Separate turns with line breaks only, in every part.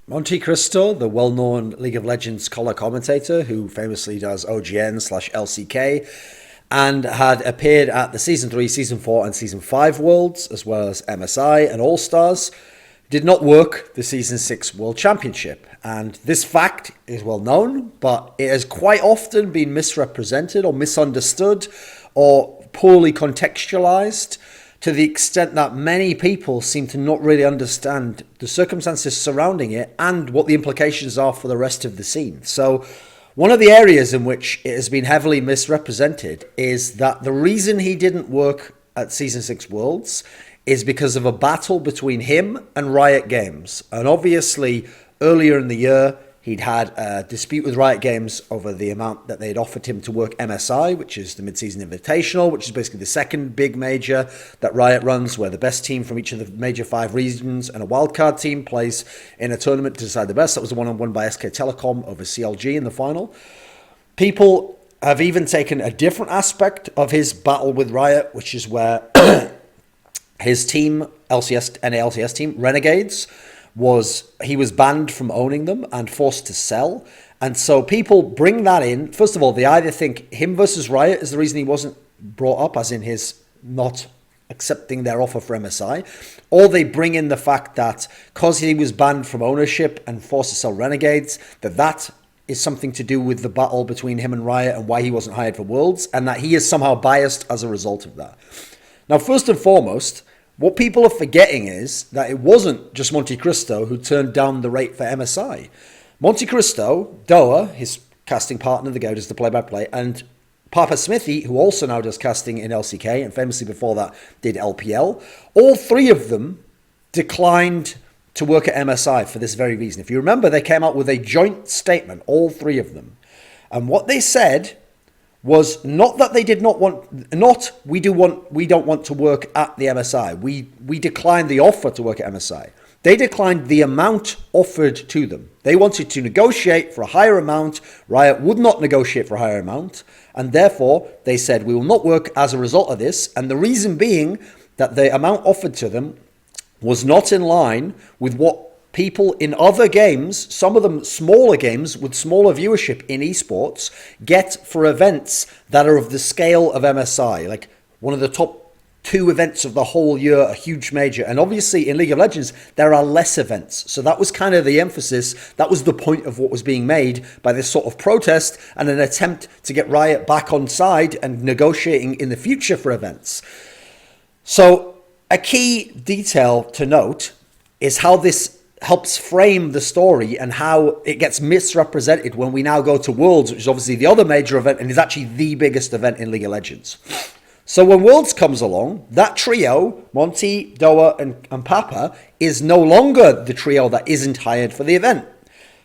MonteCristo, the well-known League of Legends color commentator who famously does OGN/LCK and had appeared at the Season 3, Season 4 and Season 5 Worlds, as well as MSI and All-Stars, did not work the Season 6 World Championship. And this fact is well known, but it has quite often been misrepresented or misunderstood or poorly contextualized, to the extent that many people seem to not really understand the circumstances surrounding it and what the implications are for the rest of the scene. So one of the areas in which it has been heavily misrepresented is that the reason he didn't work at Season 6 Worlds is because of a battle between him and Riot Games. And obviously, earlier in the year, he'd had a dispute with Riot Games over the amount that they'd offered him to work MSI, which is the Mid-Season Invitational, which is basically the second big major that Riot runs, where the best team from each of the major 5 regions and a wildcard team plays in a tournament to decide the best. That was the one won by SK Telecom over CLG in the final. People have even taken a different aspect of his battle with Riot, which is where his team, NA/LCS team, Renegades, he was banned from owning them and forced to sell. And so people bring that in. First of all, they either think him versus Riot is the reason he wasn't brought up, as in his not accepting their offer for MSI, or they bring in the fact that because he was banned from ownership and forced to sell Renegades, that is something to do with the battle between him and Riot and why he wasn't hired for Worlds, and that he is somehow biased as a result of that. Now, first and foremost, what people are forgetting is that it wasn't just MonteCristo who turned down the rate for MSI. MonteCristo, Doa, his casting partner, the guy who does the play-by-play, and Papa Smithy, who also now does casting in LCK and famously before that did LPL, all three of them declined to work at MSI for this very reason. If you remember, they came out with a joint statement, all three of them. And what they said was not that they did not want, we don't want to work at the MSI. We declined the offer to work at MSI. They declined the amount offered to them. They wanted to negotiate for a higher amount. Riot would not negotiate for a higher amount. And therefore, they said, we will not work as a result of this. And the reason being that the amount offered to them was not in line with what people in other games, some of them smaller games with smaller viewership in esports, get for events that are of the scale of MSI. Like one of the top 2 events of the whole year, a huge major. And obviously in League of Legends, there are less events. So that was kind of the emphasis. That was the point of what was being made by this sort of protest and an attempt to get Riot back on side and negotiating in the future for events. So a key detail to note is how this helps frame the story and how it gets misrepresented when we now go to Worlds, which is obviously the other major event and is actually the biggest event in League of Legends. So when Worlds comes along, that trio, Monte, Doa, and Papa, is no longer the trio that isn't hired for the event.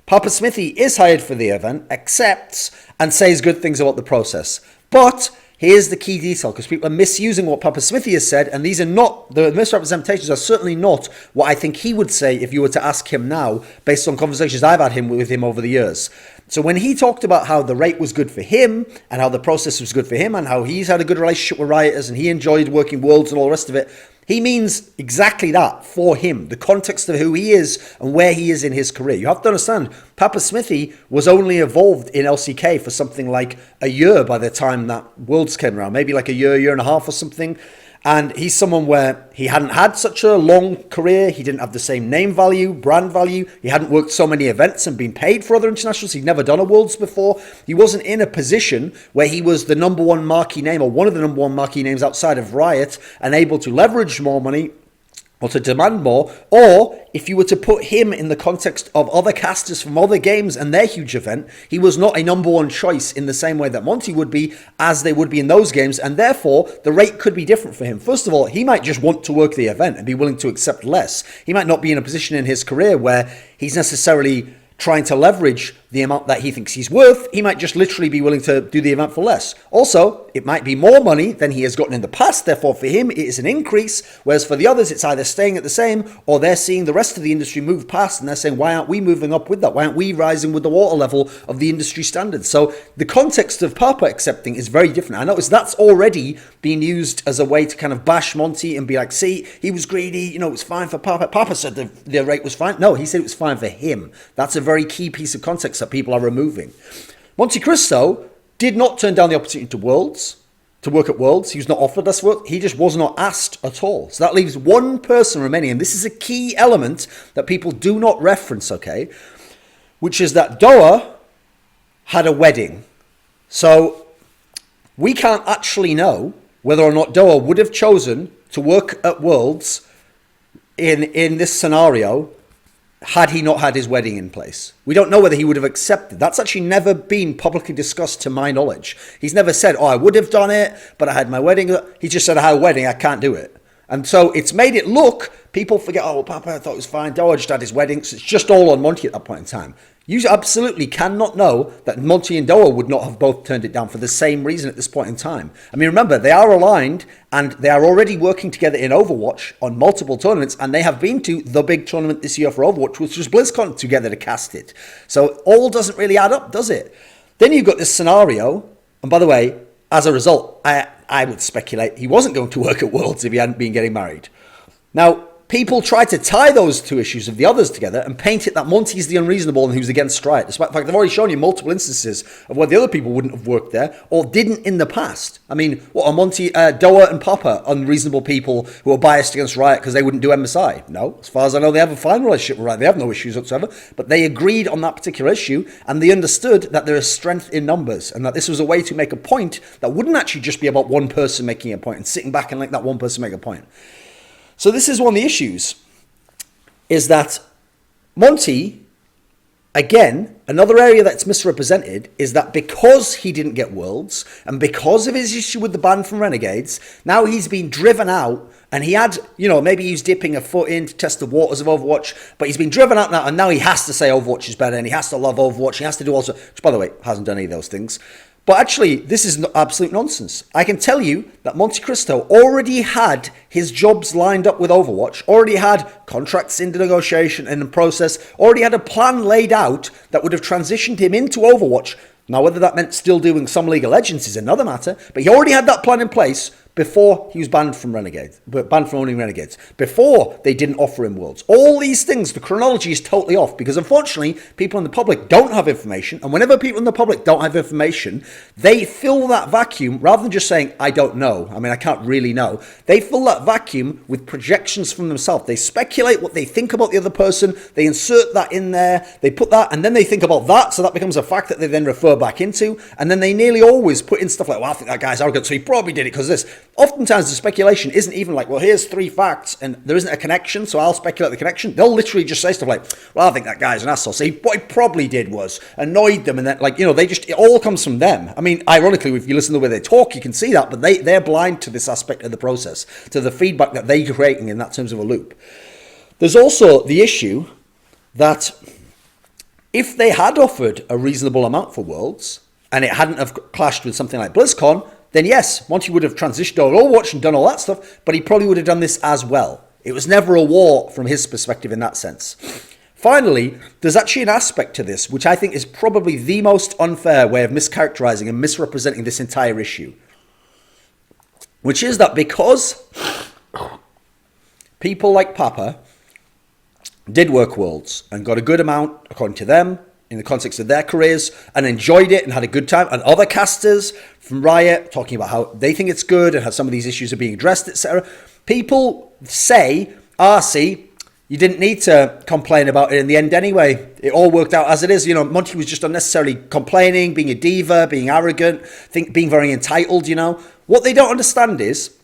Papa Smithy is hired for the event, accepts, and says good things about the process. But here's the key detail, because people are misusing what Papa Smithy has said, and these are not, the misrepresentations are certainly not what I think he would say if you were to ask him now, based on conversations I've had with him over the years. So when he talked about how the rate was good for him, and how the process was good for him, and how he's had a good relationship with Rioters, and he enjoyed working Worlds and all the rest of it, he means exactly that for him, the context of who he is and where he is in his career. You have to understand, Papa Smithy was only involved in LCK for something like a year by the time that Worlds came around, maybe like a year and a half or something. And he's someone where he hadn't had such a long career. He didn't have the same name value, brand value. He hadn't worked so many events and been paid for other internationals. He'd never done a Worlds before. He wasn't in a position where he was the number one marquee name or one of the number one marquee names outside of Riot and able to leverage more money or to demand more, or if you were to put him in the context of other casters from other games and their huge event, he was not a number one choice in the same way that Monte would be, as they would be in those games, and therefore the rate could be different for him. First of all, he might just want to work the event and be willing to accept less. He might not be in a position in his career where he's necessarily trying to leverage the amount that he thinks he's worth, he might just literally be willing to do the event for less. Also, it might be more money than he has gotten in the past. Therefore, for him, it is an increase. Whereas for the others, it's either staying at the same or they're seeing the rest of the industry move past and they're saying, why aren't we moving up with that? Why aren't we rising with the water level of the industry standards? So the context of Papa accepting is very different. I notice that's already being used as a way to kind of bash Monte and be like, see, he was greedy. It was fine for Papa. Papa said the rate was fine. No, he said it was fine for him. That's a very key piece of context that people are removing. MonteCristo did not turn down the opportunity to work at Worlds. He was not offered this work. He just was not asked at all. So that leaves one person remaining. And this is a key element that people do not reference, okay? Which is that Doa had a wedding. So we can't actually know whether or not Doa would have chosen to work at Worlds in this scenario had he not had his wedding in place. We don't know whether he would have accepted. That's actually never been publicly discussed to my knowledge. He's never said, I would have done it, but I had my wedding. He just said, I had a wedding, I can't do it. And so it's made it look, people forget, well, Papa, I thought it was fine. Doa just had his wedding. So it's just all on Monte at that point in time. You absolutely cannot know that Monte and Doa would not have both turned it down for the same reason at this point in time. I mean, remember, they are aligned and they are already working together in Overwatch on multiple tournaments, and they have been to the big tournament this year for Overwatch, which was BlizzCon, together to cast it. So all doesn't really add up, does it? Then you've got this scenario, and by the way, as a result, I would speculate he wasn't going to work at Worlds if he hadn't been getting married. Now, people try to tie those two issues of the others together and paint it that Monte is the unreasonable and who's against Riot. Despite the fact they've already shown you multiple instances of where the other people wouldn't have worked there or didn't in the past. I mean, what are Monte, Doa and Papa unreasonable people who are biased against Riot because they wouldn't do MSI? No. As far as I know, they have a fine relationship with Riot. They have no issues whatsoever. But they agreed on that particular issue and they understood that there is strength in numbers and that this was a way to make a point that wouldn't actually just be about one person making a point and sitting back and letting that one person make a point. So this is one of the issues, is that Monte, again, another area that's misrepresented is that because he didn't get Worlds and because of his issue with the ban from Renegades, now he's been driven out and he had, maybe he was dipping a foot in to test the waters of Overwatch, but he's been driven out now and now he has to say Overwatch is better and he has to love Overwatch. He has to do also, which by the way, hasn't done any of those things. But actually, this is absolute nonsense. I can tell you that MonteCristo already had his jobs lined up with Overwatch, already had contracts into negotiation and in process, already had a plan laid out that would have transitioned him into Overwatch. Now, whether that meant still doing some League of Legends is another matter, but he already had that plan in place before he was banned from Renegades, banned from owning Renegades, before they didn't offer him Worlds. All these things, the chronology is totally off because unfortunately, people in the public don't have information. And whenever people in the public don't have information, they fill that vacuum rather than just saying, I don't know. I mean, I can't really know. They fill that vacuum with projections from themselves. They speculate what they think about the other person. They insert that in there. They put that and then they think about that. So that becomes a fact that they then refer back into. And then they nearly always put in stuff like, well, I think that guy's arrogant. So he probably did it because this. Oftentimes the speculation isn't even like, well, here's 3 facts and there isn't a connection, so I'll speculate the connection. They'll literally just say stuff like, well, I think that guy's an asshole. So what he probably did was annoyed them and then it all comes from them. I mean, ironically, if you listen to the way they talk, you can see that, but they're blind to this aspect of the process, to the feedback that they're creating in that terms of a loop. There's also the issue that if they had offered a reasonable amount for Worlds and it hadn't have clashed with something like BlizzCon, then yes, Monte would have transitioned over Overwatch and done all that stuff, but he probably would have done this as well. It was never a war from his perspective in that sense. Finally, there's actually an aspect to this, which I think is probably the most unfair way of mischaracterizing and misrepresenting this entire issue, which is that because people like Papa did work Worlds and got a good amount, according to them, in the context of their careers and enjoyed it and had a good time, and other casters from Riot talking about how they think it's good and how some of these issues are being addressed, etc. People say, see, you didn't need to complain about it in the end anyway. It all worked out as it is. Monte was just unnecessarily complaining, being a diva, being arrogant, being very entitled, What they don't understand is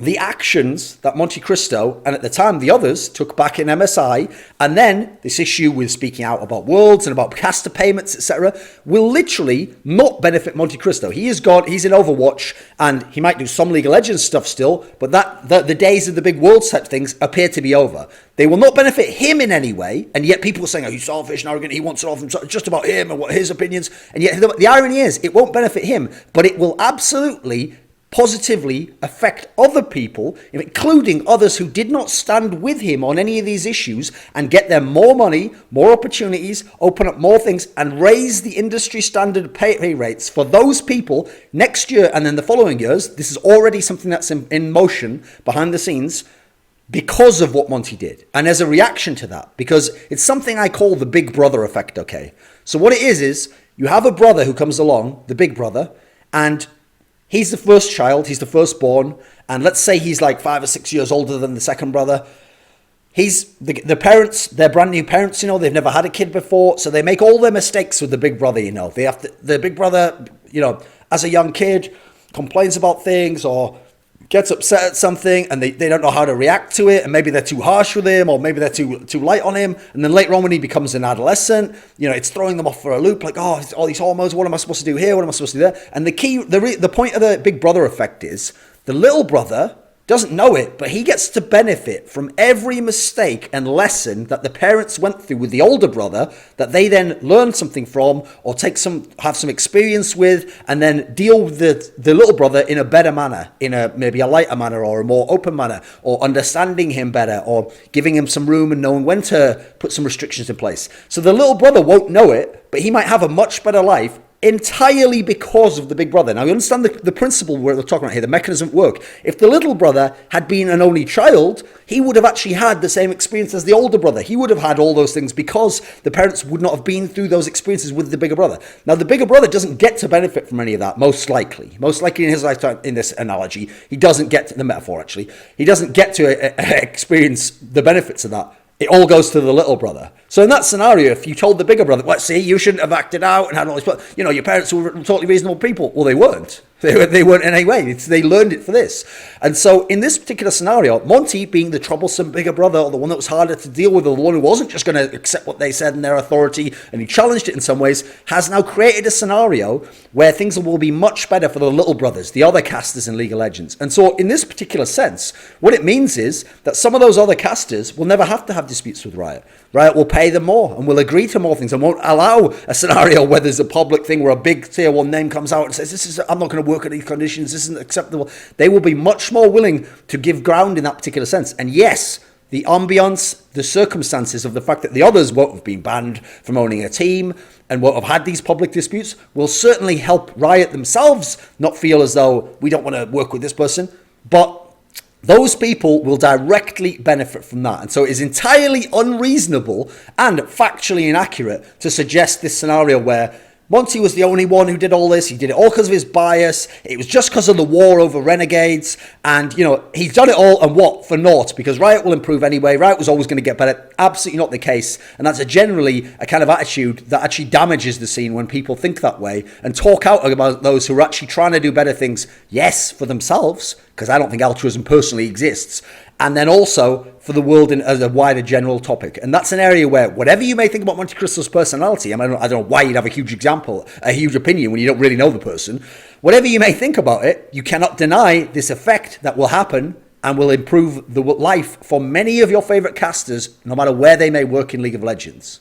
the actions that MonteCristo and at the time the others took back in MSI, and then this issue with speaking out about worlds and about caster payments, etc., will literally not benefit MonteCristo. He is gone, he's in Overwatch, and he might do some League of Legends stuff still, but the days of the big worlds type things appear to be over. They will not benefit him in any way, and yet people are saying, oh, he's selfish and arrogant, he wants it all from just about him and what his opinions, and yet the irony is, it won't benefit him, but it will absolutely positively affect other people, including others who did not stand with him on any of these issues, and get them more money, more opportunities, open up more things, and raise the industry standard pay rates for those people next year and then the following years. This is already something that's in motion behind the scenes because of what Monte did. And as a reaction to that, because it's something I call the big brother effect, okay? So what it is you have a brother who comes along, the big brother, and he's the first child, he's the firstborn, and let's say he's like 5 or 6 years older than the second brother. He's the parents, they're brand new parents, they've never had a kid before, so they make all their mistakes with the big brother, They have to, the big brother, as a young kid, complains about things or gets upset at something, and they don't know how to react to it, and maybe they're too harsh with him, or maybe they're too light on him, and then later on when he becomes an adolescent, it's throwing them off for a loop, like, oh, all these hormones, what am I supposed to do here, what am I supposed to do there? And the point of the big brother effect is, the little brother doesn't know it, but he gets to benefit from every mistake and lesson that the parents went through with the older brother, that they then learn something from, or have some experience with, and then deal with the little brother in a better manner, in maybe a lighter manner or a more open manner, or understanding him better, or giving him some room and knowing when to put some restrictions in place. So the little brother won't know it, but he might have a much better life entirely because of the big brother. Now, you understand the principle we're talking about here, the mechanism at work. If the little brother had been an only child, he would have actually had the same experience as the older brother. He would have had all those things because the parents would not have been through those experiences with the bigger brother. Now, the bigger brother doesn't get to benefit from any of that, most likely. Most likely in his lifetime, in this analogy, he doesn't get to, the metaphor actually, he doesn't get to experience the benefits of that. It all goes to the little brother. So in that scenario, if you told the bigger brother, let's see, you shouldn't have acted out and had all this, but your parents were totally reasonable people. Well, they weren't. They weren't in any way. They learned it for this. And so in this particular scenario, Monte, being the troublesome bigger brother, or the one that was harder to deal with, or the one who wasn't just going to accept what they said and their authority, and he challenged it in some ways, has now created a scenario where things will be much better for the little brothers, the other casters in League of Legends. And so in this particular sense, what it means is that some of those other casters will never have to have disputes with Riot. Riot will pay them more and will agree to more things and won't allow a scenario where there's a public thing where a big tier 1 name comes out and says, I'm not going to work at these conditions, this isn't acceptable. They will be much more willing to give ground in that particular sense. And yes, the ambience, the circumstances of the fact that the others won't have been banned from owning a team and won't have had these public disputes will certainly help Riot themselves not feel as though we don't want to work with this person. But those people will directly benefit from that. And so it is entirely unreasonable and factually inaccurate to suggest this scenario where Monte was the only one who did all this. He did it all because of his bias. It was just because of the war over renegades. And, he's done it all, and what? For naught. Because Riot will improve anyway. Riot was always going to get better. Absolutely not the case. And that's generally a kind of attitude that actually damages the scene when people think that way and talk out about those who are actually trying to do better things, yes, for themselves, because I don't think altruism personally exists, and then also for the world as a wider general topic. And that's an area where whatever you may think about MonteCristo's personality, I don't know why you'd have a huge opinion when you don't really know the person. Whatever you may think about it, you cannot deny this effect that will happen and will improve the life for many of your favorite casters, no matter where they may work in League of Legends.